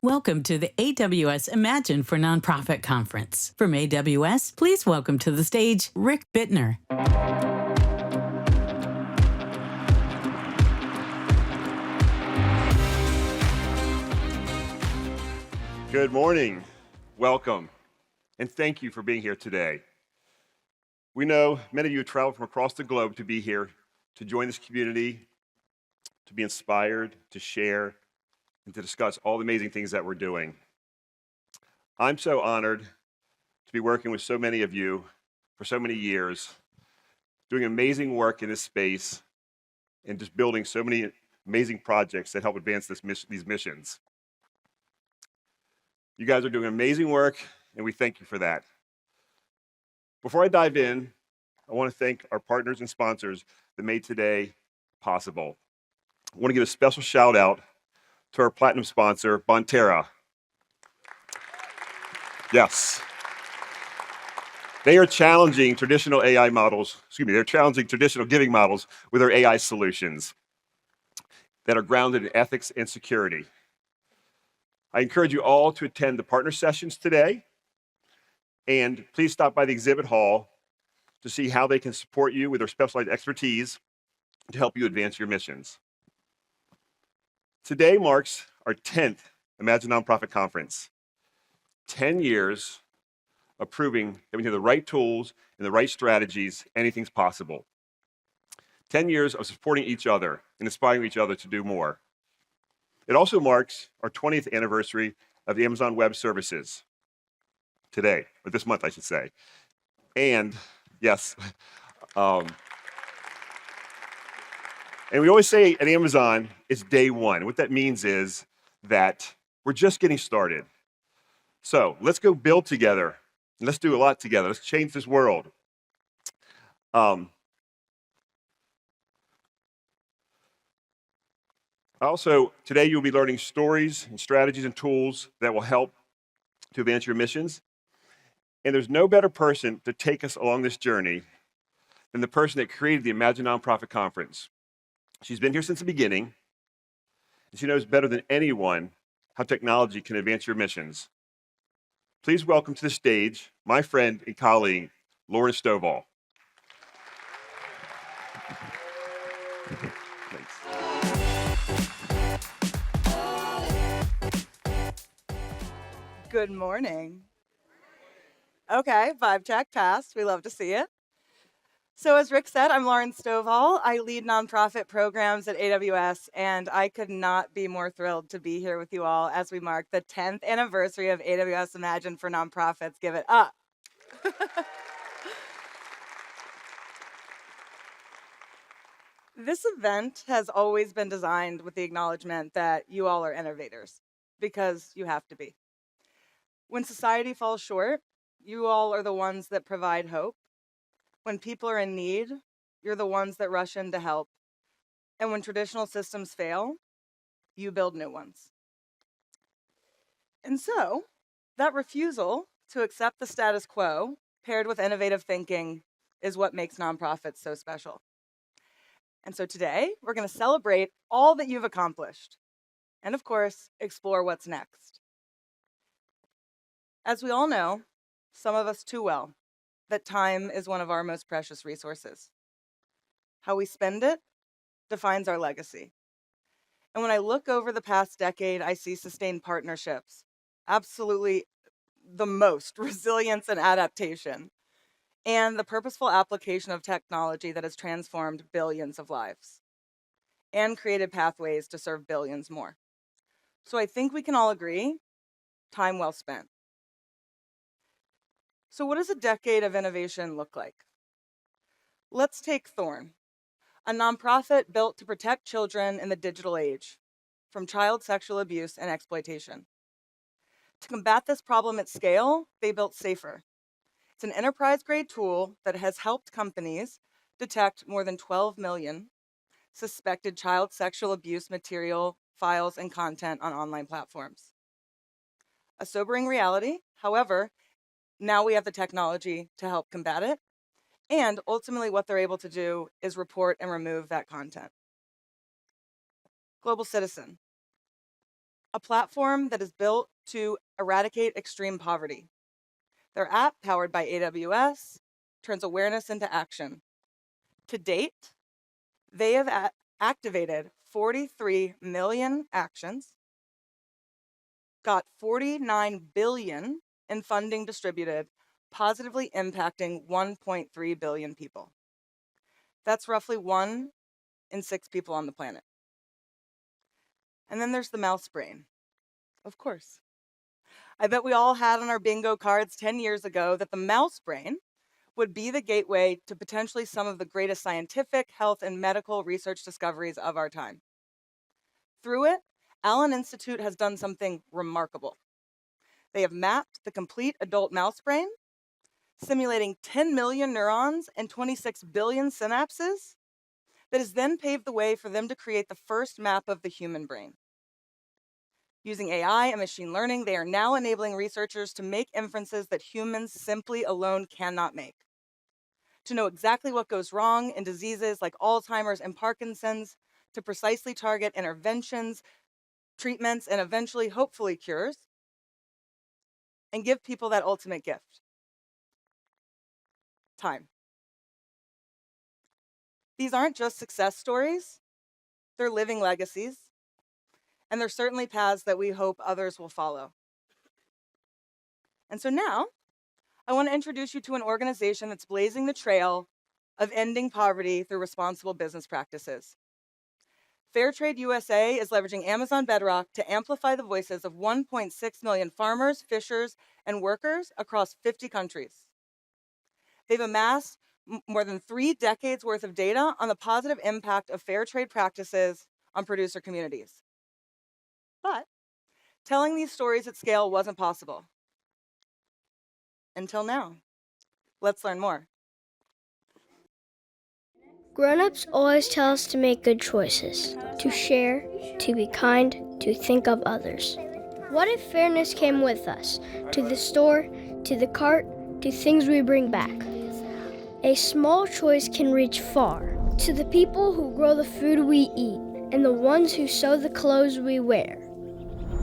Welcome to the AWS IMAGINE for Nonprofit Conference. From AWS, please welcome to the stage Rick Bittner. Good morning, welcome, and thank you for being here today. We know many of you have traveled from across the globe to be here, to join this community, to be inspired, to share, and to discuss all the amazing things that we're doing. I'm so honored to be working with so many of you for so many years, doing amazing work in this space, and just building so many amazing projects that help advance these missions. You guys are doing amazing work, and we thank you for that. Before I dive in, I want to thank our partners and sponsors that made today possible. I want to give a special shout out to our platinum sponsor, Bonterra. Yes. They are challenging traditional AI models, they're challenging traditional giving models with their AI solutions that are grounded in ethics and security. I encourage you all to attend the partner sessions today, and please stop by the exhibit hall to see how they can support you with their specialized expertise to help you advance your missions. Today marks our 10th Imagine Nonprofit Conference. 10 years of proving that we have the right tools and the right strategies, anything's possible. 10 years of supporting each other and inspiring each other to do more. It also marks our 20th anniversary of the Amazon Web Services today, or this month, I should say. And yes, and we always say at Amazon, it's day one. What that means is that we're just getting started. So let's go build together. And let's do a lot together. Let's change this world. Also, today you'll be learning stories and strategies and tools that will help to advance your missions. And there's no better person to take us along this journey than the person that created the Imagine Nonprofit Conference. She's been here since the beginning, and she knows better than anyone how technology can advance your missions. Please welcome to the stage my friend and colleague, Lauren Stovall. Good morning. Okay, vibe check passed. We love to see it. So as Rick said, I'm Lauren Stovall. I lead nonprofit programs at AWS, and I could not be more thrilled to be here with you all as we mark the 10th anniversary of AWS IMAGINE for Nonprofits. Give it up. This event has always been designed with the acknowledgement that you all are innovators, because you have to be. When society falls short, you all are the ones that provide hope. When people are in need, you're the ones that rush in to help. And when traditional systems fail, you build new ones. And so, that refusal to accept the status quo, paired with innovative thinking, is what makes nonprofits so special. And so today, we're going to celebrate all that you've accomplished. And of course, explore what's next. As we all know, some of us too well, that time is one of our most precious resources. How we spend it defines our legacy. And when I look over the past decade, I see sustained partnerships, absolutely the most resilience and adaptation, and the purposeful application of technology that has transformed billions of lives and created pathways to serve billions more. So I think we can all agree, time well spent. So what does a decade of innovation look like? Let's take Thorn, a nonprofit built to protect children in the digital age from child sexual abuse and exploitation. To combat this problem at scale, they built Safer. It's an enterprise-grade tool that has helped companies detect more than 12 million suspected child sexual abuse material, files, and content on online platforms. A sobering reality, however, now we have the technology to help combat it, and ultimately what they're able to do is report and remove that content. Global Citizen. a platform that is built to eradicate extreme poverty. Their app, powered by AWS, turns awareness into action. To date, they have activated 43 million actions, got 49 billion in funding distributed, positively impacting 1.3 billion people. That's roughly 1 in 6 people on the planet. And then there's the mouse brain, of course. I bet we all had on our bingo cards 10 years ago that the mouse brain would be the gateway to potentially some of the greatest scientific, health, and medical research discoveries of our time. Through it, Allen Institute has done something remarkable. They have mapped the complete adult mouse brain, simulating 10 million neurons and 26 billion synapses, that has then paved the way for them to create the first map of the human brain. Using AI and machine learning, they are now enabling researchers to make inferences that humans simply alone cannot make. To know exactly what goes wrong in diseases like Alzheimer's and Parkinson's, to precisely target interventions, treatments, and eventually, hopefully, cures, and give people that ultimate gift: time. These aren't just success stories, they're living legacies, and they're certainly paths that we hope others will follow. And so now, I want to introduce you to an organization that's blazing the trail of ending poverty through responsible business practices. Fairtrade USA is leveraging Amazon Bedrock to amplify the voices of 1.6 million farmers, fishers, and workers across 50 countries. They've amassed more than 3 decades worth of data on the positive impact of fair trade practices on producer communities. But telling these stories at scale wasn't possible until now. Let's learn more. Grown-ups always tell us to make good choices, to share, to be kind, to think of others. What if fairness came with us, to the store, to the cart, to things we bring back? A small choice can reach far, to the people who grow the food we eat and the ones who sew the clothes we wear.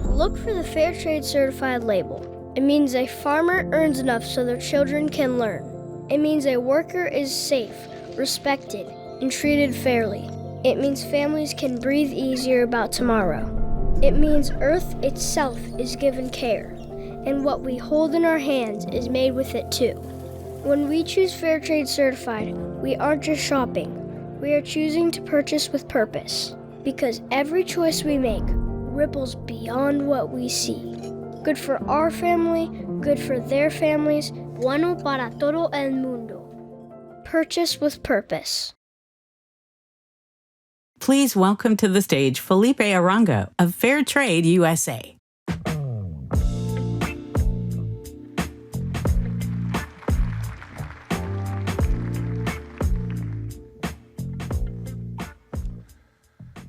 Look for the Fair Trade Certified label. It means a farmer earns enough so their children can learn. It means a worker is safe, respected, and treated fairly. It means families can breathe easier about tomorrow. It means Earth itself is given care, and what we hold in our hands is made with it too. When we choose Fair Trade Certified, we aren't just shopping. We are choosing to purchase with purpose, because every choice we make ripples beyond what we see. Good for our family, good for their families, bueno para todo el mundo. Purchase with purpose. Please welcome to the stage Felipe Arango of Fair Trade USA.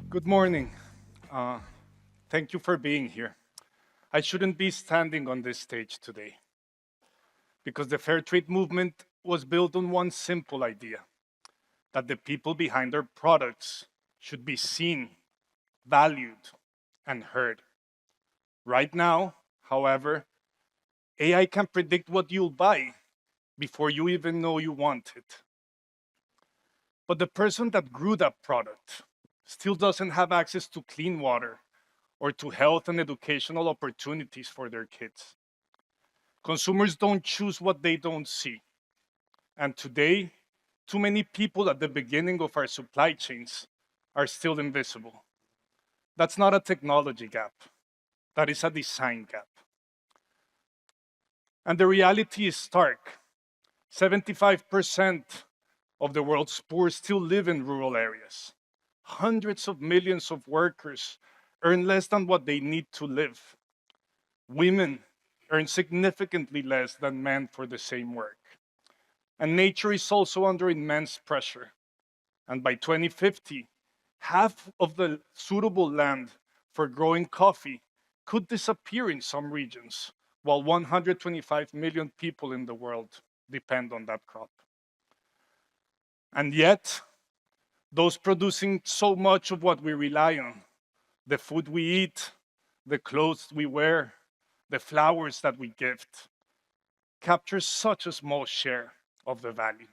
Good morning. Thank you for being here. I shouldn't be standing on this stage today because the fair trade movement was built on one simple idea: that the people behind our products should be seen, valued, and heard. Right now, however, AI can predict what you'll buy before you even know you want it. But the person that grew that product still doesn't have access to clean water or to health and educational opportunities for their kids. Consumers don't choose what they don't see. And today, too many people at the beginning of our supply chains are still invisible. That's not a technology gap. That is a design gap. And the reality is stark. 75% of the world's poor still live in rural areas. Hundreds of millions of workers earn less than what they need to live. Women earn significantly less than men for the same work. And nature is also under immense pressure. And by 2050, half of the suitable land for growing coffee could disappear in some regions, while 125 million people in the world depend on that crop. And yet, those producing so much of what we rely on, the food we eat, the clothes we wear, the flowers that we gift, captures such a small share of the value.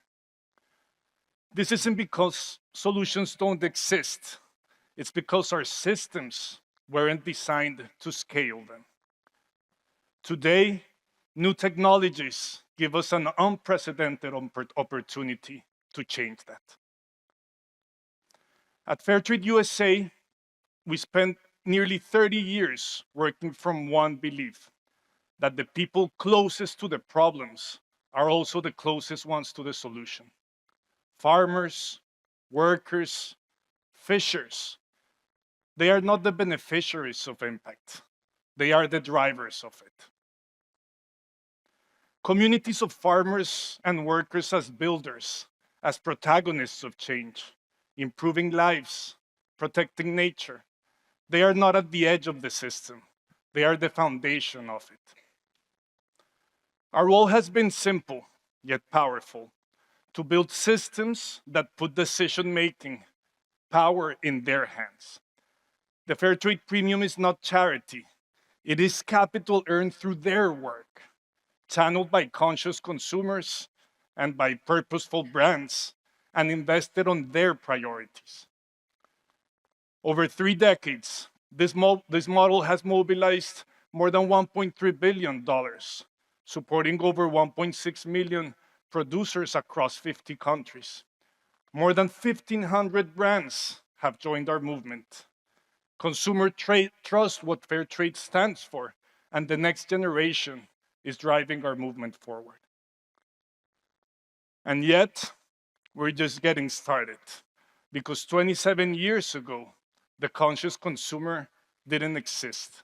This isn't because solutions don't exist. It's because our systems weren't designed to scale them. Today, new technologies give us an unprecedented opportunity to change that. At Fairtrade USA, we spent nearly 30 years working from one belief, that the people closest to the problems are also the closest ones to the solution. Farmers, workers, fishers, they are not the beneficiaries of impact. They are the drivers of it. Communities of farmers and workers as builders, as protagonists of change, improving lives, protecting nature, they are not at the edge of the system. They are the foundation of it. Our role has been simple, yet powerful, to build systems that put decision-making power in their hands. The Fairtrade Premium is not charity. It is capital earned through their work, channeled by conscious consumers and by purposeful brands, and invested on their priorities. Over 3 decades, this model has mobilized more than $1.3 billion, supporting over 1.6 million producers across 50 countries. More than 1,500 brands have joined our movement. Consumer trust what fair trade stands for, and the next generation is driving our movement forward. And yet, we're just getting started, because 27 years ago, the conscious consumer didn't exist.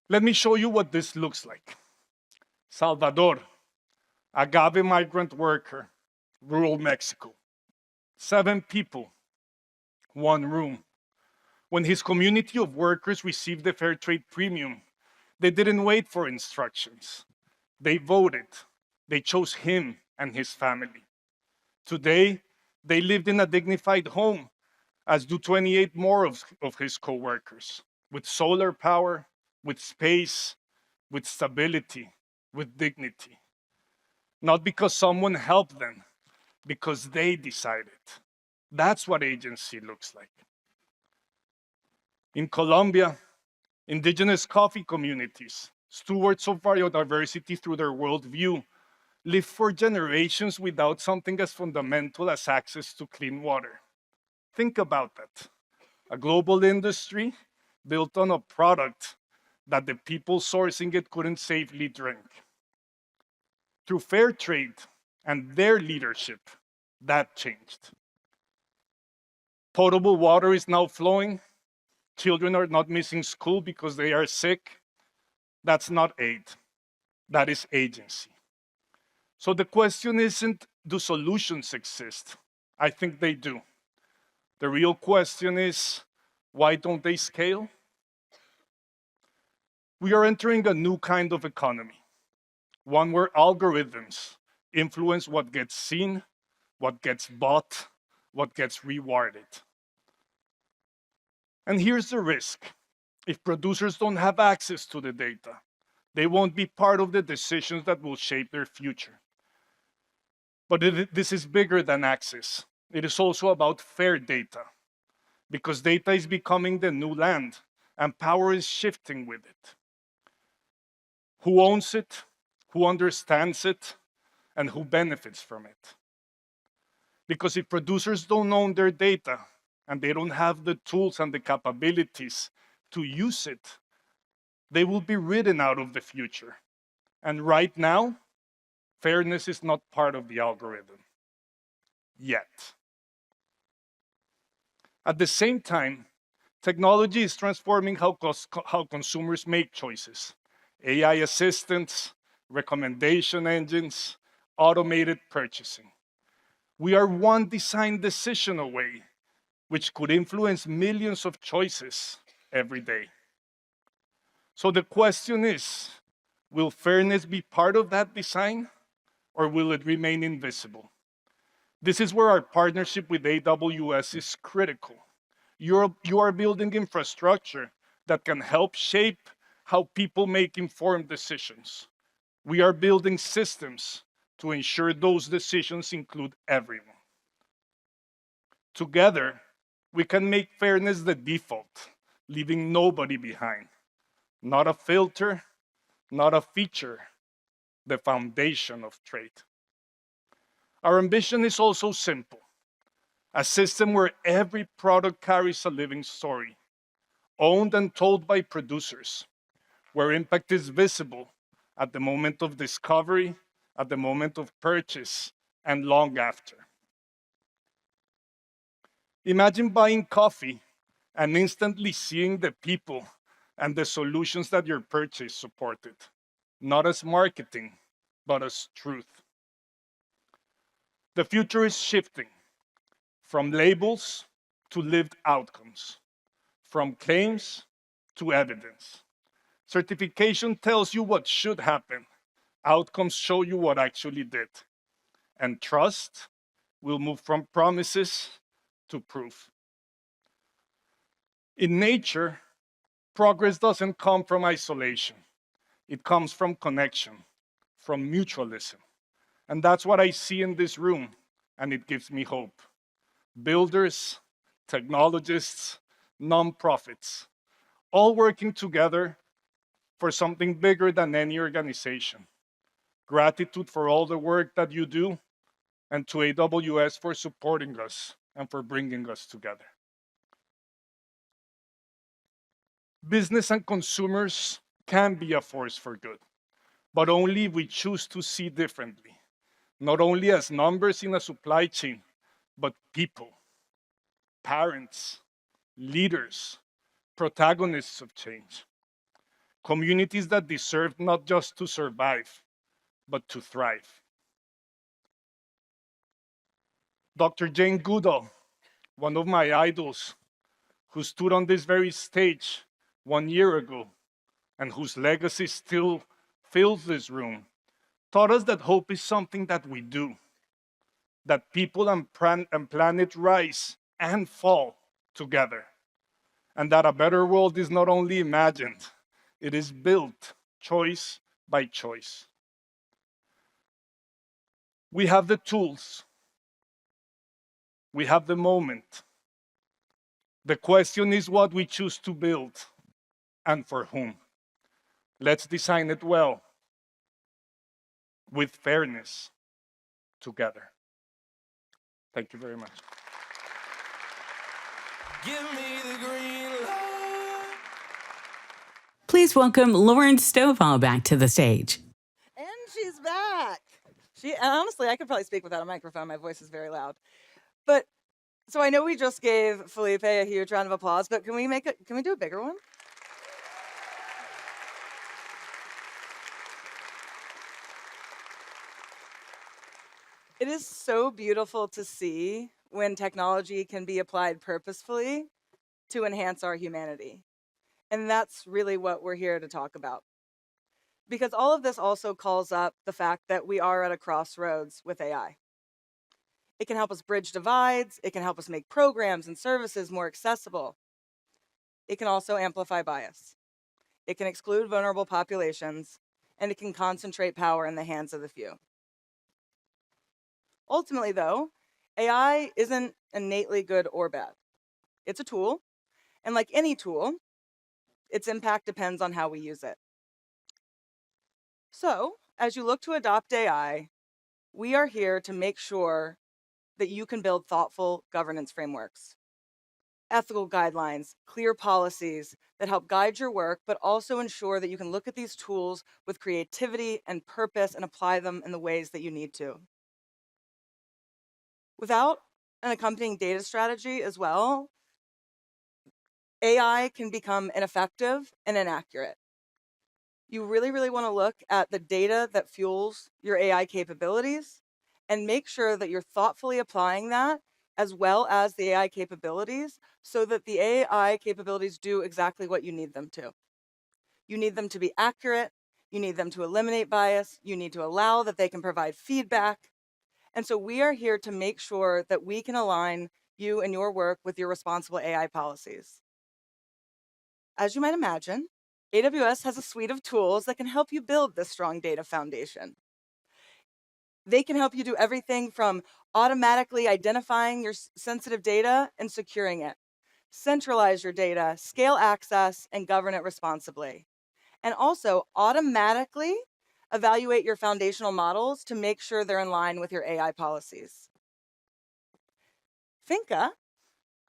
Let me show you what this looks like. Salvador, agave migrant worker, rural Mexico. 7 people, 1 room. When his community of workers received the Fair Trade Premium, they didn't wait for instructions. They voted. They chose him and his family. Today, they lived in a dignified home, as do 28 more of his co-workers, with solar power, with space, with stability, with dignity. Not because someone helped them, because they decided. That's what agency looks like. In Colombia, indigenous coffee communities, stewards of biodiversity through their worldview, live for generations without something as fundamental as access to clean water. Think about that. A global industry built on a product that the people sourcing it couldn't safely drink. Through fair trade and their leadership, that changed. Potable water is now flowing. Children are not missing school because they are sick. That's not aid. That is agency. So the question isn't, do solutions exist? I think they do. The real question is, why don't they scale? We are entering a new kind of economy, one where algorithms influence what gets seen, what gets bought, what gets rewarded. And here's the risk. If producers don't have access to the data, they won't be part of the decisions that will shape their future. But this is bigger than access. It is also about fair data, because data is becoming the new land, and power is shifting with it. Who owns it, who understands it, and who benefits from it? Because if producers don't own their data, and they don't have the tools and the capabilities to use it, they will be written out of the future. And right now, fairness is not part of the algorithm, yet. At the same time, technology is transforming how consumers make choices. AI assistants, recommendation engines, automated purchasing. We are one design decision away, which could influence millions of choices every day. So the question is, will fairness be part of that design, or will it remain invisible? This is where our partnership with AWS is critical. You are building infrastructure that can help shape how people make informed decisions. We are building systems to ensure those decisions include everyone. Together, we can make fairness the default, leaving nobody behind. Not a filter, not a feature, the foundation of trade. Our ambition is also simple: a system where every product carries a living story, owned and told by producers, where impact is visible at the moment of discovery, at the moment of purchase, and long after. Imagine buying coffee and instantly seeing the people and the solutions that your purchase supported, not as marketing, but as truth. The future is shifting from labels to lived outcomes, from claims to evidence. Certification tells you what should happen. Outcomes show you what actually did. And trust will move from promises to proof. In nature, progress doesn't come from isolation. It comes from connection, from mutualism. And that's what I see in this room, and it gives me hope. Builders, technologists, nonprofits, all working together for something bigger than any organization. Gratitude for all the work that you do, and to AWS for supporting us and for bringing us together. Business and consumers can be a force for good, but only if we choose to see differently, not only as numbers in a supply chain, but people, parents, leaders, protagonists of change, communities that deserve not just to survive, but to thrive. Dr. Jane Goodall, one of my idols, who stood on this very stage 1 year ago and whose legacy still fills this room, taught us that hope is something that we do, that people and planet rise and fall together, and that a better world is not only imagined, it is built choice by choice. We have the tools. We have the moment. The question is what we choose to build and for whom. Let's design it well, with fairness, together. Thank you very much. Give me the green light. Please welcome Lauren Stovall back to the stage. And she's back. And honestly, I could probably speak without a microphone. My voice is very loud. But so I know we just gave Felipe a huge round of applause, but can we do a bigger one? It is so beautiful to see when technology can be applied purposefully to enhance our humanity. And that's really what we're here to talk about. Because all of this also calls up the fact that we are at a crossroads with AI. It can help us bridge divides. It can help us make programs and services more accessible. It can also amplify bias. It can exclude vulnerable populations, and it can concentrate power in the hands of the few. Ultimately, though, AI isn't innately good or bad. It's a tool, and like any tool, its impact depends on how we use it. So, as you look to adopt AI, we are here to make sure that you can build thoughtful governance frameworks, ethical guidelines, clear policies that help guide your work, but also ensure that you can look at these tools with creativity and purpose and apply them in the ways that you need to. Without an accompanying data strategy as well, AI can become ineffective and inaccurate. You really, really want to look at the data that fuels your AI capabilities and make sure that you're thoughtfully applying that as well as the AI capabilities so that the AI capabilities do exactly what you need them to. You need them to be accurate. You need them to eliminate bias. You need to allow that they can provide feedback. And so we are here to make sure that we can align you and your work with your responsible AI policies. As you might imagine, AWS has a suite of tools that can help you build this strong data foundation. They can help you do everything from automatically identifying your sensitive data and securing it, centralize your data, scale access, and govern it responsibly, and also automatically evaluate your foundational models to make sure they're in line with your AI policies. Finca,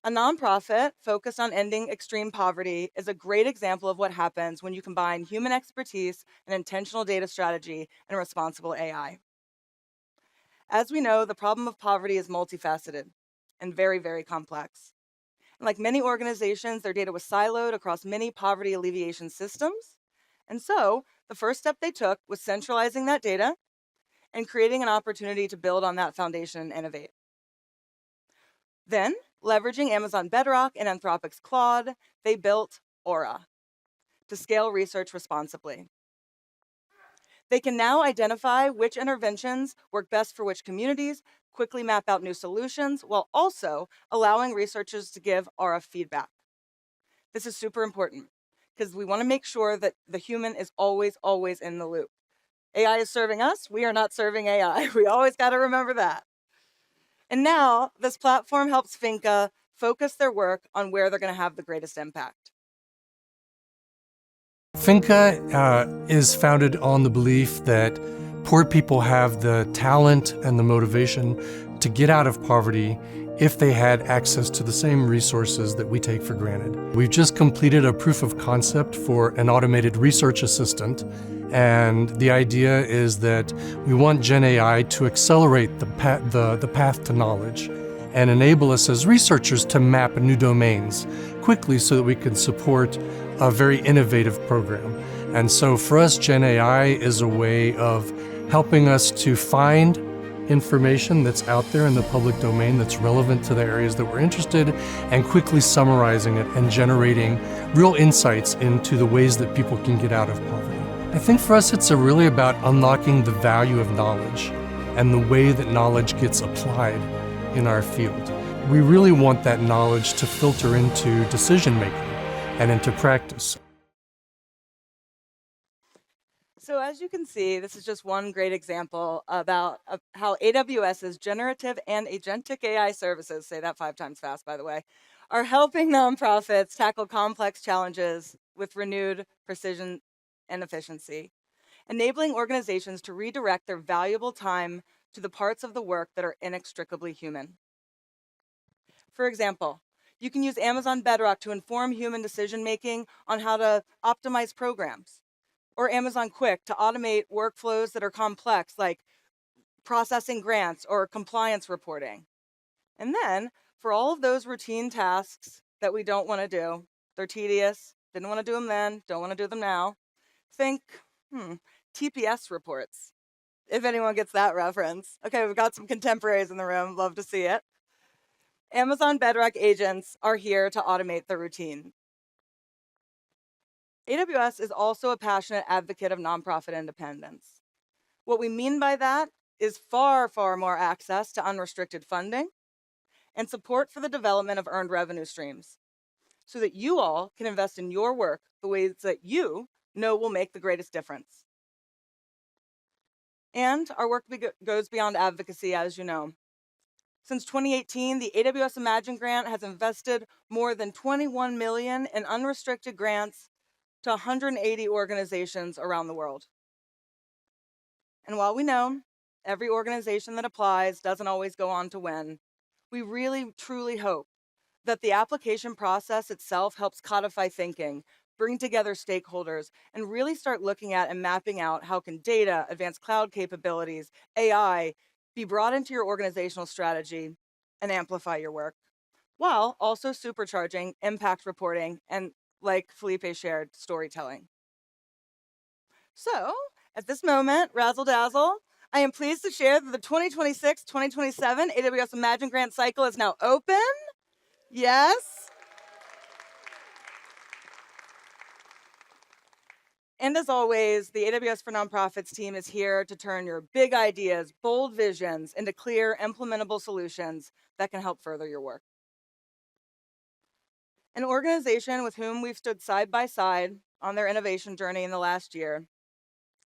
a nonprofit focused on ending extreme poverty, is a great example of what happens when you combine human expertise and intentional data strategy and responsible AI. As we know, the problem of poverty is multifaceted and very, very complex. And like many organizations, their data was siloed across many poverty alleviation systems. And so the first step they took was centralizing that data and creating an opportunity to build on that foundation and innovate. Then, leveraging Amazon Bedrock and Anthropic's Claude, they built Aura to scale research responsibly. They can now identify which interventions work best for which communities, quickly map out new solutions, while also allowing researchers to give Aura feedback. This is super important because we want to make sure that the human is always, always in the loop. AI is serving us, we are not serving AI. We always got to remember that. And now this platform helps Finca focus their work on where they're going to have the greatest impact. Finca is founded on the belief that poor people have the talent and the motivation to get out of poverty if they had access to the same resources that we take for granted. We've just completed a proof of concept for an automated research assistant, and the idea is that we want Gen AI to accelerate the path to knowledge and enable us as researchers to map new domains quickly so that we can support a very innovative program. And so for us, Gen AI is a way of helping us to find information that's out there in the public domain that's relevant to the areas that we're interested, and quickly summarizing it and generating real insights into the ways that people can get out of poverty. I think for us, it's really about unlocking the value of knowledge and the way that knowledge gets applied in our field. We really want that knowledge to filter into decision-making and into practice. So as you can see, this is just one great example about how AWS's generative and agentic AI services, say that 5 times fast, by the way, are helping nonprofits tackle complex challenges with renewed precision and efficiency, enabling organizations to redirect their valuable time to the parts of the work that are inextricably human. For example, you can use Amazon Bedrock to inform human decision-making on how to optimize programs, or Amazon Quick to automate workflows that are complex, like processing grants or compliance reporting. And then, for all of those routine tasks that we don't want to do, they're tedious, didn't want to do them then, don't want to do them now, think TPS reports, if anyone gets that reference. Okay, we've got some contemporaries in the room, love to see it. Amazon Bedrock agents are here to automate the routine. AWS is also a passionate advocate of nonprofit independence. What we mean by that is far, far more access to unrestricted funding and support for the development of earned revenue streams so that you all can invest in your work the ways that you know will make the greatest difference. And our work goes beyond advocacy, as you know. Since 2018, the AWS IMAGINE Grant has invested more than $21 million in unrestricted grants to 180 organizations around the world. And while we know every organization that applies doesn't always go on to win, we really, truly hope that the application process itself helps codify thinking, bring together stakeholders, and really start looking at and mapping out how can data, advanced cloud capabilities, AI, be brought into your organizational strategy and amplify your work, while also supercharging impact reporting and, like Felipe shared, storytelling. So, at this moment, razzle dazzle, I am pleased to share that the 2026-2027 AWS IMAGINE Grant cycle is now open. Yes. And as always, the AWS for Nonprofits team is here to turn your big ideas, bold visions into clear, implementable solutions that can help further your work. An organization with whom we've stood side by side on their innovation journey in the last year,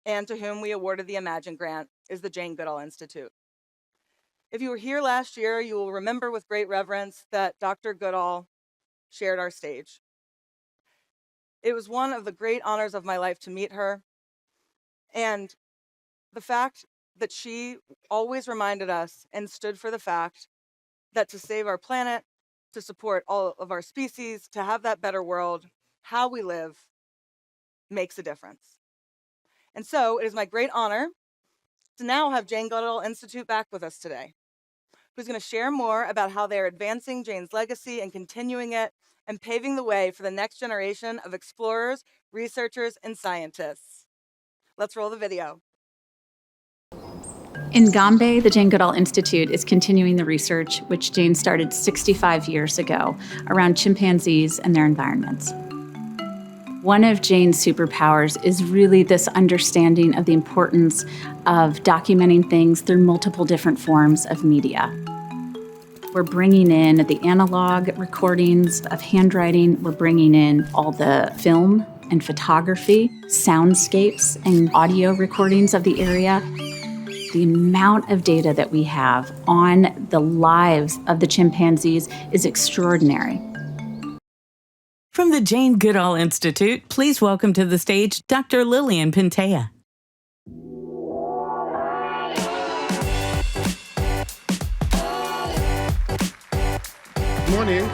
and to whom we awarded the IMAGINE Grant, is the Jane Goodall Institute. If you were here last year, you will remember with great reverence that Dr. Goodall shared our stage. It was one of the great honors of my life to meet her, and the fact that she always reminded us and stood for the fact that to save our planet, to support all of our species, to have that better world, how we live makes a difference. And so it is my great honor to now have Jane Goodall Institute back with us today, who's going to share more about how they're advancing Jane's legacy and continuing it and paving the way for the next generation of explorers, researchers, and scientists. Let's roll the video. In Gombe, the Jane Goodall Institute is continuing the research which Jane started 65 years ago around chimpanzees and their environments. One of Jane's superpowers is really this understanding of the importance of documenting things through multiple different forms of media. We're bringing in the analog recordings of handwriting. We're bringing in all the film and photography, soundscapes, and audio recordings of the area. The amount of data that we have on the lives of the chimpanzees is extraordinary. From the Jane Goodall Institute, please welcome to the stage Dr. Lillian Pintea. Good morning.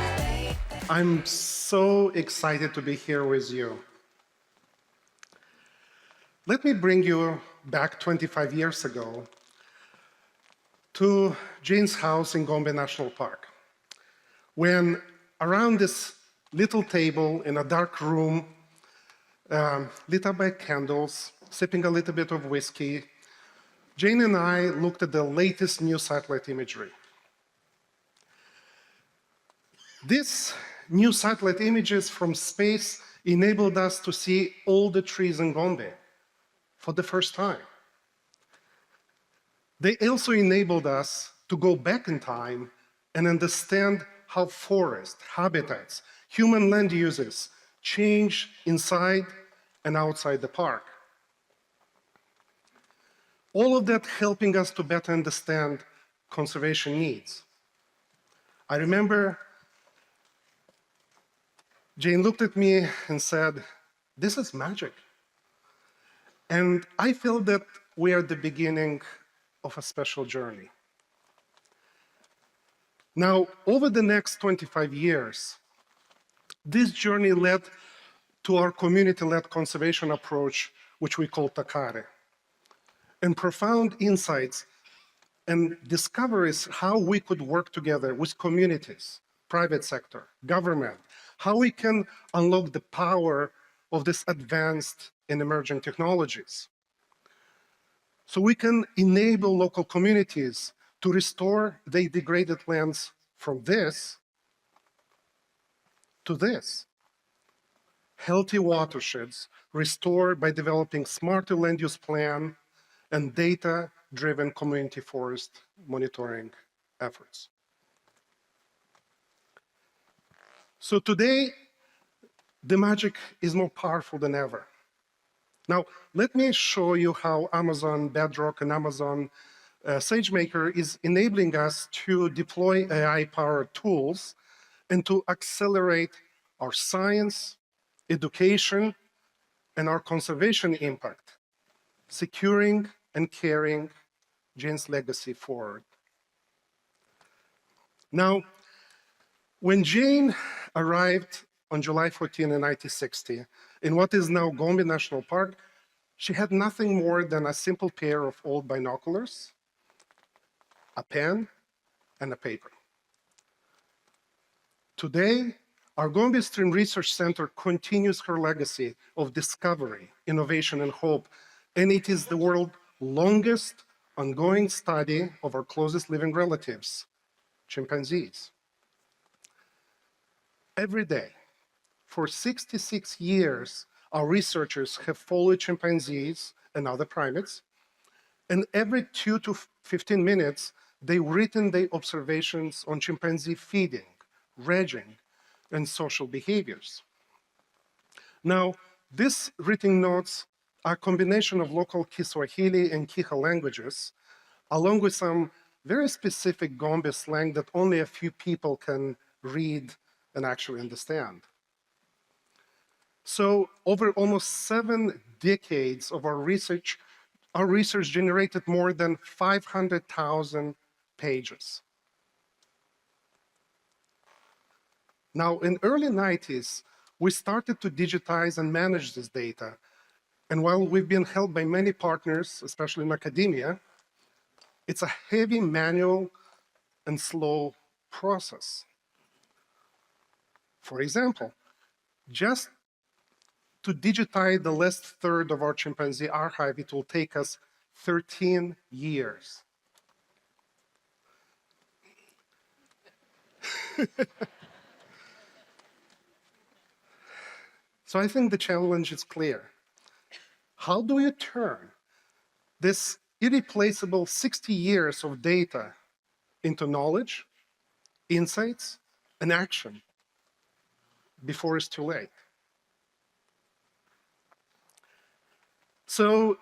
I'm so excited to be here with you. Let me bring you back 25 years ago to Jane's house in Gombe National Park, when around this little table in a dark room, lit up by candles, sipping a little bit of whiskey, Jane and I looked at the latest new satellite imagery. This new satellite images from space enabled us to see all the trees in Gombe for the first time. They also enabled us to go back in time and understand how forest, habitats, human land uses change inside and outside the park. All of that helping us to better understand conservation needs. I remember Jane looked at me and said, "This is magic." And I feel that we are at the beginning of a special journey. Now, over the next 25 years, this journey led to our community-led conservation approach, which we call TACARE, and profound insights and discoveries how we could work together with communities, private sector, government, how we can unlock the power of this advanced and emerging technologies. So we can enable local communities to restore their degraded lands from this to this. Healthy watersheds restored by developing smarter land use plan and data-driven community forest monitoring efforts. So today, the magic is more powerful than ever. Now, let me show you how Amazon Bedrock and Amazon SageMaker is enabling us to deploy AI-powered tools and to accelerate our science, education, and our conservation impact, securing and carrying Jane's legacy forward. Now, when Jane arrived on July 14 in 1960 in what is now Gombe National Park, she had nothing more than a simple pair of old binoculars, a pen, and a paper. Today, our Gombe Stream Research Center continues her legacy of discovery, innovation, and hope, and it is the world's longest ongoing study of our closest living relatives, chimpanzees. Every day, for 66 years, our researchers have followed chimpanzees and other primates, and every 2 to 15 minutes, they've written their observations on chimpanzee feeding, ranging, and social behaviors. Now, these written notes are a combination of local Kiswahili and Kiha languages, along with some very specific Gombe slang that only a few people can read and actually understand. So over almost 7 decades of our research generated more than 500,000 pages. Now, in early 90s, we started to digitize and manage this data. And while we've been helped by many partners, especially in academia, it's a heavy manual and slow process. For example, just to digitize the last third of our chimpanzee archive, it will take us 13 years. So I think the challenge is clear. How do you turn this irreplaceable 60 years of data into knowledge, insights, and action before it's too late? So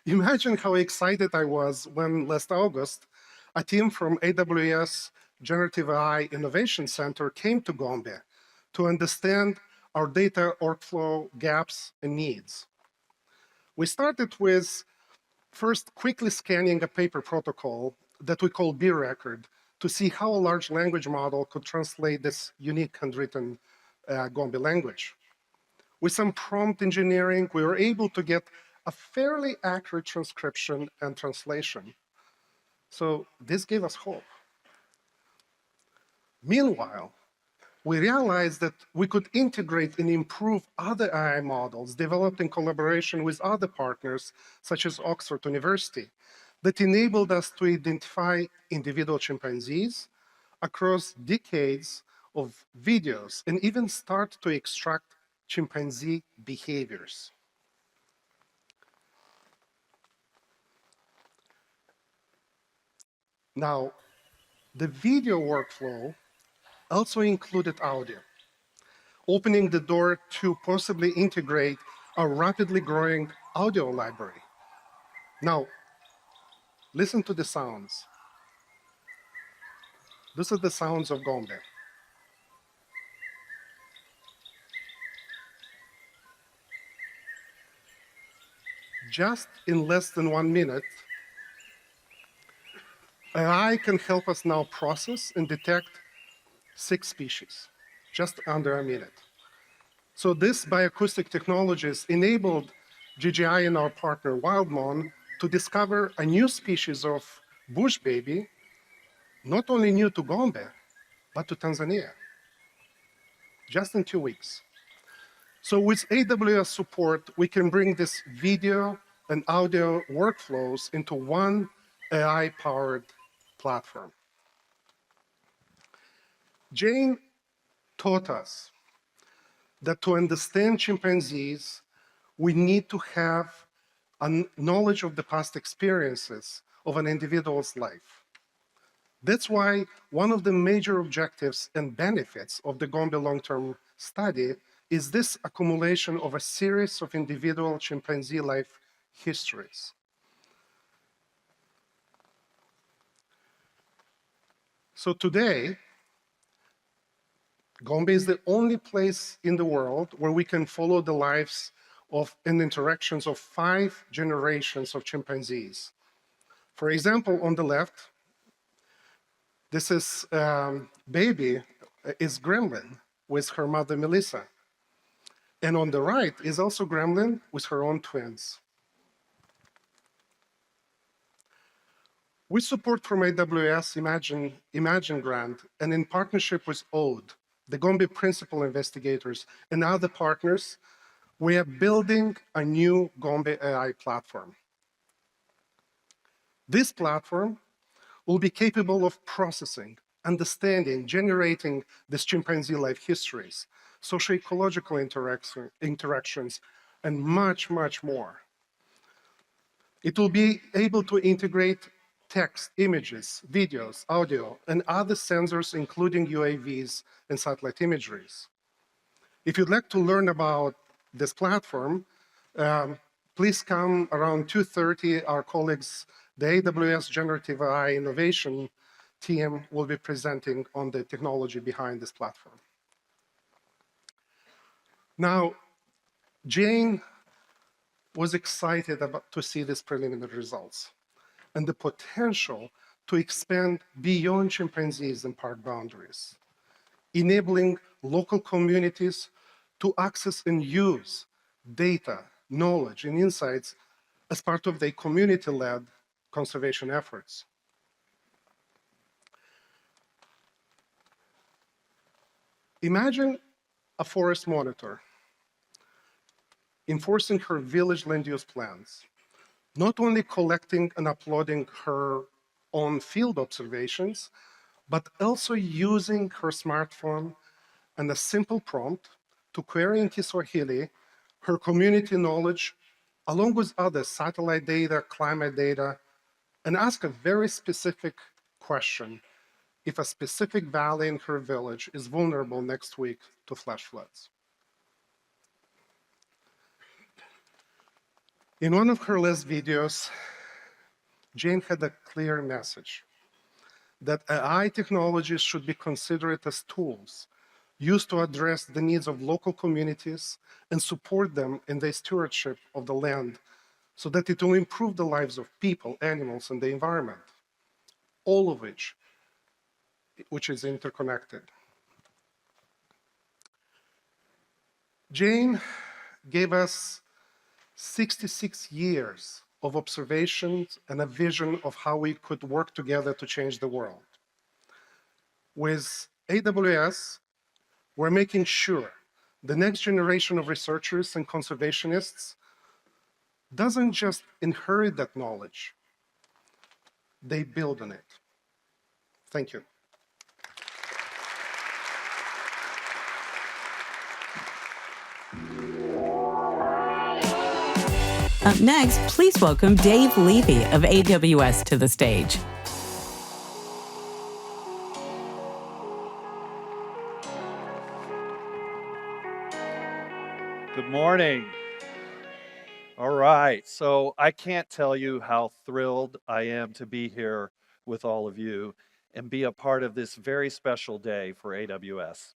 imagine how excited I was when last August, a team from AWS Generative AI Innovation Center came to Gombe to understand our data workflow gaps and needs. We started with first quickly scanning a paper protocol that we call B-Record to see how a large language model could translate this unique handwritten Gombe language. With some prompt engineering, we were able to get a fairly accurate transcription and translation. So this gave us hope. Meanwhile, we realized that we could integrate and improve other AI models developed in collaboration with other partners, such as Oxford University, that enabled us to identify individual chimpanzees across decades of videos and even start to extract chimpanzee behaviors. Now, the video workflow also included audio, opening the door to possibly integrate a rapidly growing audio library. Now, listen to the sounds. These are the sounds of Gombe. Just in less than 1 minute, AI can help us now process and detect 6 species, just under a minute. So these bioacoustic technologies enabled GGI and our partner Wildmon to discover a new species of bush baby, not only new to Gombe, but to Tanzania, just in 2 weeks. So with AWS support, we can bring this video and audio workflows into one AI-powered platform. Jane taught us that to understand chimpanzees, we need to have a knowledge of the past experiences of an individual's life. That's why one of the major objectives and benefits of the Gombe long-term study is this accumulation of a series of individual chimpanzee life histories. So today, Gombe is the only place in the world where we can follow the lives of and interactions of 5 generations of chimpanzees. For example, on the left, this is baby is Gremlin with her mother Melissa. And on the right is also Gremlin with her own twins. With support from AWS IMAGINE Grant and in partnership with ODE, the Gombe principal investigators and other partners, we are building a new Gombe AI platform. This platform will be capable of processing, understanding, generating these chimpanzee life histories, socio-ecological interactions, and much, much more. It will be able to integrate text, images, videos, audio, and other sensors, including UAVs and satellite imageries. If you'd like to learn about this platform, please come around 2:30. Our colleagues, the AWS Generative AI Innovation team, will be presenting on the technology behind this platform. Now, Jane was excited to see these preliminary results and the potential to expand beyond chimpanzees and park boundaries, enabling local communities to access and use data, knowledge, and insights as part of their community-led conservation efforts. Imagine a forest monitor enforcing her village land use plans, not only collecting and uploading her own field observations, but also using her smartphone and a simple prompt to query in Kiswahili her community knowledge, along with other satellite data, climate data, and ask a very specific question: if a specific valley in her village is vulnerable next week to flash floods. In one of her last videos, Jane had a clear message that AI technologies should be considered as tools used to address the needs of local communities and support them in their stewardship of the land so that it will improve the lives of people, animals, and the environment, all of which is interconnected. Jane gave us 66 years of observations and a vision of how we could work together to change the world. With AWS, we're making sure the next generation of researchers and conservationists doesn't just inherit that knowledge, they build on it. Thank you. Up next, please welcome Dave Levy of AWS to the stage. Good morning. All right, so I can't tell you how thrilled I am to be here with all of you and be a part of this very special day for AWS.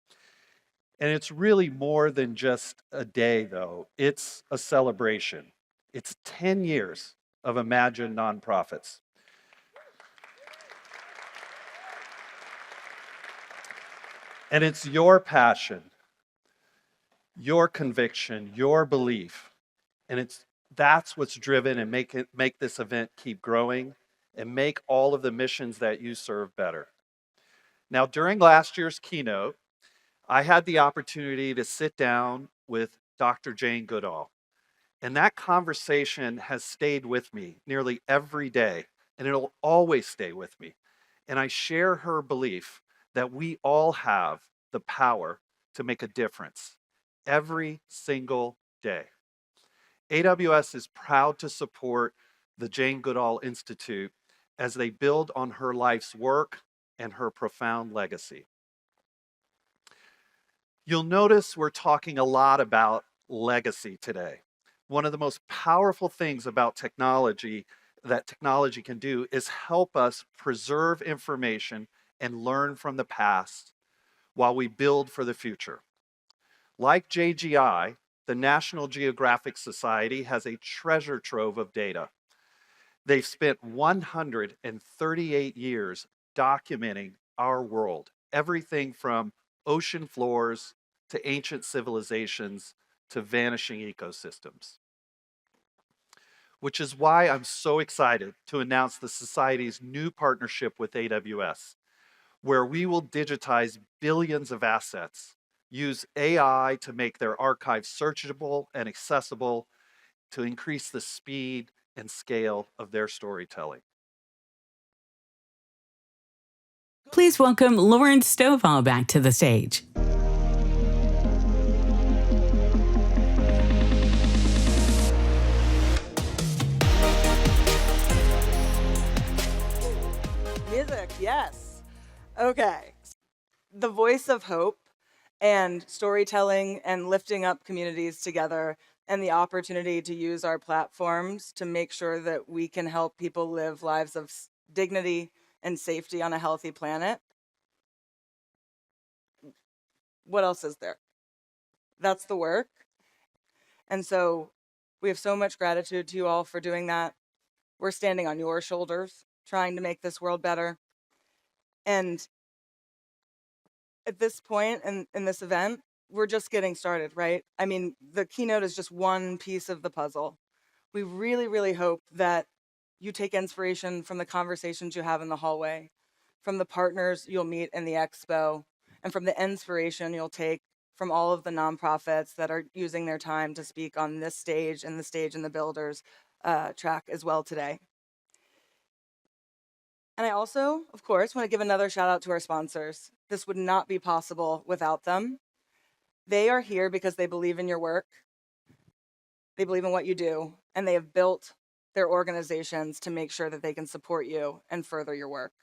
And it's really more than just a day, though. It's a celebration. It's 10 years of Imagine nonprofits. And it's your passion, your conviction, your belief, and that's what's driven and make this event keep growing and make all of the missions that you serve better. Now, during last year's keynote, I had the opportunity to sit down with Dr. Jane Goodall, and that conversation has stayed with me nearly every day, and it'll always stay with me. And I share her belief that we all have the power to make a difference every single day. AWS is proud to support the Jane Goodall Institute as they build on her life's work and her profound legacy. You'll notice we're talking a lot about legacy today. One of the most powerful things about technology that technology can do is help us preserve information and learn from the past while we build for the future. Like JGI, the National Geographic Society has a treasure trove of data. They've spent 138 years documenting our world, everything from ocean floors to ancient civilizations to vanishing ecosystems. Which is why I'm so excited to announce the Society's new partnership with AWS, where we will digitize billions of assets, use AI to make their archives searchable and accessible, to increase the speed and scale of their storytelling. Please welcome Lauren Stovall back to the stage. Music, yes. Okay. The voice of hope and storytelling and lifting up communities together, and the opportunity to use our platforms to make sure that we can help people live lives of dignity and safety on a healthy planet. What else is there? That's the work. And so we have so much gratitude to you all for doing that. We're standing on your shoulders, trying to make this world better. And at this point in this event, we're just getting started, right? I mean, the keynote is just one piece of the puzzle. We really, really hope that you take inspiration from the conversations you have in the hallway, from the partners you'll meet in the expo, and from the inspiration you'll take from all of the nonprofits that are using their time to speak on this stage and the stage in the Builders track as well today. And I also, of course, want to give another shout out to our sponsors. This would not be possible without them. They are here because they believe in your work, they believe in what you do, and they have built their organizations to make sure that they can support you and further your work.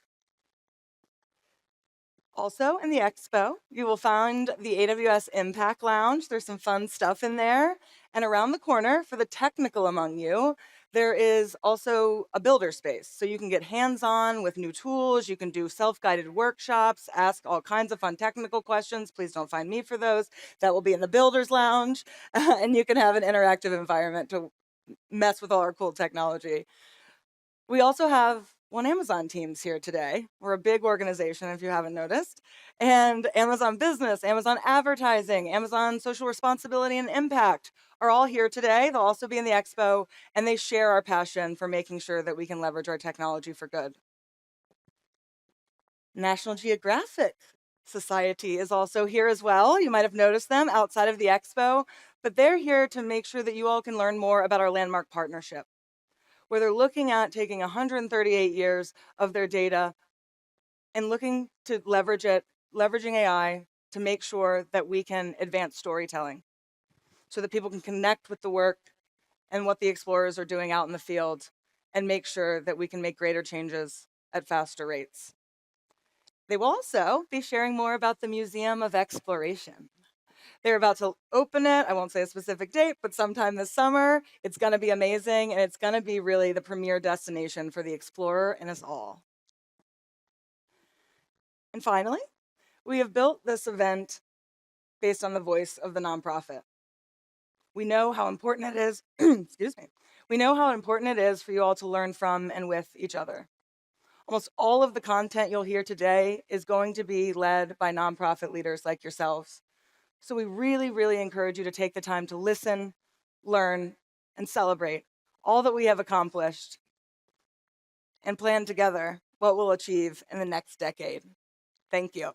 Also in the expo, you will find the AWS Impact Lounge. There's some fun stuff in there. And around the corner, for the technical among you, there is also a builder space. So you can get hands-on with new tools. You can do self-guided workshops, ask all kinds of fun technical questions. Please don't find me for those. That will be in the Builders Lounge. And you can have an interactive environment to mess with all our cool technology. We also have One Amazon teams here today. We're a big organization, if you haven't noticed. And Amazon Business, Amazon Advertising, Amazon Social Responsibility and Impact are all here today. They'll also be in the expo, and they share our passion for making sure that we can leverage our technology for good. National Geographic Society is also here as well. You might have noticed them outside of the expo, but they're here to make sure that you all can learn more about our landmark partnership, where they're looking at taking 138 years of their data and looking to leveraging AI to make sure that we can advance storytelling so that people can connect with the work and what the explorers are doing out in the field and make sure that we can make greater changes at faster rates. They will also be sharing more about the Museum of Exploration. They're about to open it. I won't say a specific date, but sometime this summer. It's going to be amazing, and it's going to be really the premier destination for the explorer and us all. And finally, we have built this event based on the voice of the nonprofit. We know how important it is, excuse me. We know how important it is for you all to learn from and with each other. Almost all of the content you'll hear today is going to be led by nonprofit leaders like yourselves. So we really, really encourage you to take the time to listen, learn, and celebrate all that we have accomplished and plan together what we'll achieve in the next decade. Thank you.